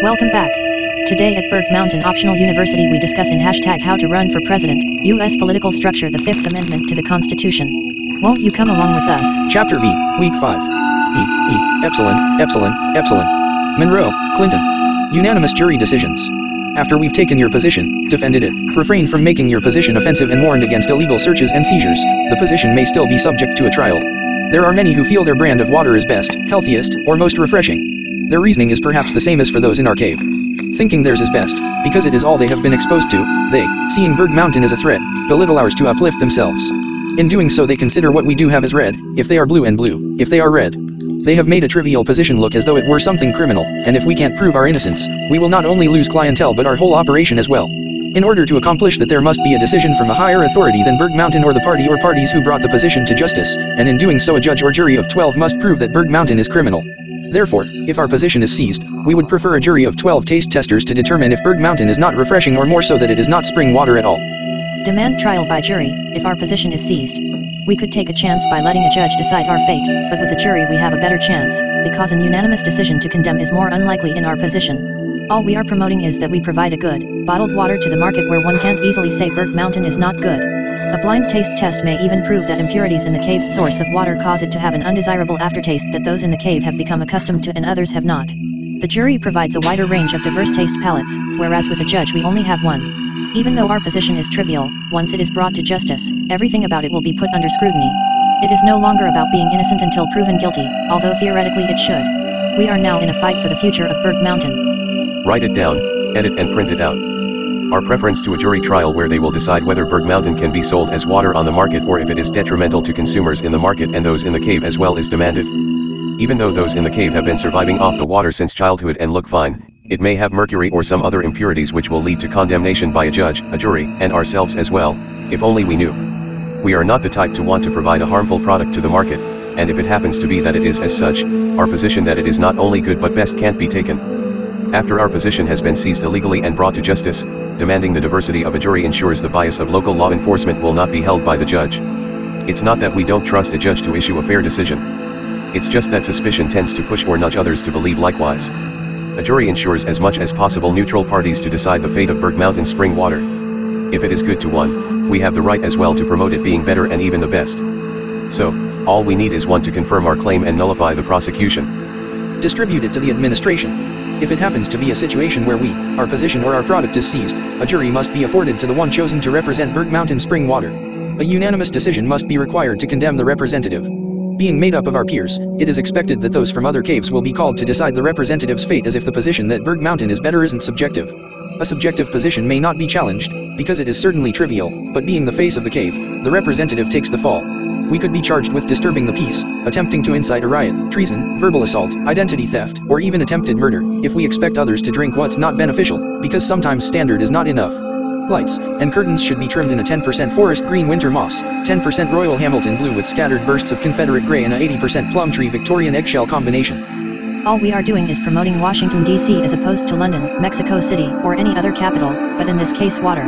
Welcome back. Today at Berg-Mountain Optional University we discuss in hashtag how to run for president, U.S. political structure, the Fifth Amendment to the Constitution. Won't you come along with us? Chapter V, Week 5. Epsilon, Epsilon, Epsilon. Monroe, Clinton. Unanimous jury decisions. After we've taken your position, defended it, refrained from making your position offensive and warned against illegal searches and seizures, the position may still be subject to a trial. There are many who feel their brand of water is best, healthiest, or most refreshing. Their reasoning is perhaps the same as for those in our cave. Thinking theirs is best, because it is all they have been exposed to, they, seeing Berg-Mountain as a threat, belittle ours to uplift themselves. In doing so they consider what we do have as red, if they are blue, and blue, if they are red. They have made a trivial position look as though it were something criminal, and if we can't prove our innocence, we will not only lose clientele but our whole operation as well. In order to accomplish that there must be a decision from a higher authority than Berg-Mountain or the party or parties who brought the position to justice, and in doing so a judge or jury of 12 must prove that Berg-Mountain is criminal. Therefore, if our position is seized, we would prefer a jury of 12 taste testers to determine if Berg-Mountain is not refreshing or more so that it is not spring water at all. Demand trial by jury, if our position is seized. We could take a chance by letting a judge decide our fate, but with a jury we have a better chance, because an unanimous decision to condemn is more unlikely in our position. All we are promoting is that we provide a good, bottled water to the market where one can't easily say Berg-Mountain is not good. A blind taste test may even prove that impurities in the cave's source of water cause it to have an undesirable aftertaste that those in the cave have become accustomed to and others have not. The jury provides a wider range of diverse taste palates, whereas with a judge we only have one. Even though our position is trivial, once it is brought to justice, everything about it will be put under scrutiny. It is no longer about being innocent until proven guilty, although theoretically it should. We are now in a fight for the future of Berg-Mountain. Write it down, edit and print it out. Our preference to a jury trial where they will decide whether Berg-Mountain can be sold as water on the market or if it is detrimental to consumers in the market and those in the cave as well is demanded. Even though those in the cave have been surviving off the water since childhood and look fine, it may have mercury or some other impurities which will lead to condemnation by a judge, a jury, and ourselves as well, if only we knew. We are not the type to want to provide a harmful product to the market, and if it happens to be that it is as such, our position that it is not only good but best can't be taken. After our position has been seized illegally and brought to justice, demanding the diversity of a jury ensures the bias of local law enforcement will not be held by the judge. It's not that we don't trust a judge to issue a fair decision. It's just that suspicion tends to push or nudge others to believe likewise. A jury ensures as much as possible neutral parties to decide the fate of Berg-Mountain spring water. If it is good to one, we have the right as well to promote it being better and even the best. So, all we need is one to confirm our claim and nullify the prosecution. Distribute it to the administration. If it happens to be a situation where we, our position or our product is seized, a jury must be afforded to the one chosen to represent Berg-Mountain spring water. A unanimous decision must be required to condemn the representative. Being made up of our peers, it is expected that those from other caves will be called to decide the representative's fate as if the position that Berg-Mountain is better isn't subjective. A subjective position may not be challenged, because it is certainly trivial, but being the face of the cave, the representative takes the fall. We could be charged with disturbing the peace, attempting to incite a riot, treason, verbal assault, identity theft, or even attempted murder, if we expect others to drink what's not beneficial, because sometimes standard is not enough. Lights and curtains should be trimmed in a 10% forest green winter moss, 10% Royal Hamilton blue with scattered bursts of Confederate gray and a 80% plum tree Victorian eggshell combination. All we are doing is promoting Washington, D.C. as opposed to London, Mexico City, or any other capital, but in this case water.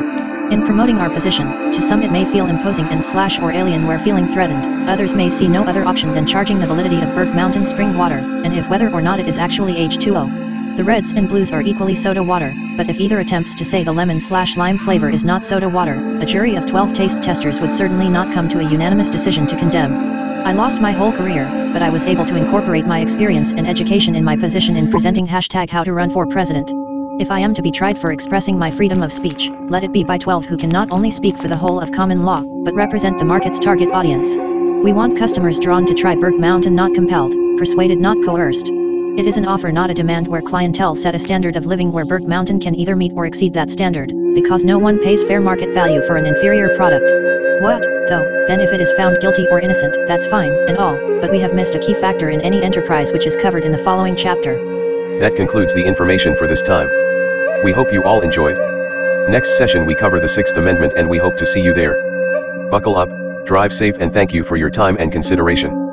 In promoting our position, to some it may feel imposing and or alien where feeling threatened, others may see no other option than charging the validity of Berg-Mountain spring water, and if whether or not it is actually H2O. The reds and blues are equally soda water, but if either attempts to say the lemon/lime flavor is not soda water, a jury of 12 taste testers would certainly not come to a unanimous decision to condemn. I lost my whole career, but I was able to incorporate my experience and education in my position in presenting hashtag how to run for president. If I am to be tried for expressing my freedom of speech, let it be by 12 who can not only speak for the whole of common law, but represent the market's target audience. We want customers drawn to try Berg-Mountain, not compelled, persuaded, not coerced. It is an offer, not a demand, where clientele set a standard of living where Berg-Mountain can either meet or exceed that standard, because no one pays fair market value for an inferior product. What, though, then if it is found guilty or innocent, that's fine, and all, but we have missed a key factor in any enterprise which is covered in the following chapter. That concludes the information for this time. We hope you all enjoyed. Next session we cover the Sixth Amendment and we hope to see you there. Buckle up, drive safe and thank you for your time and consideration.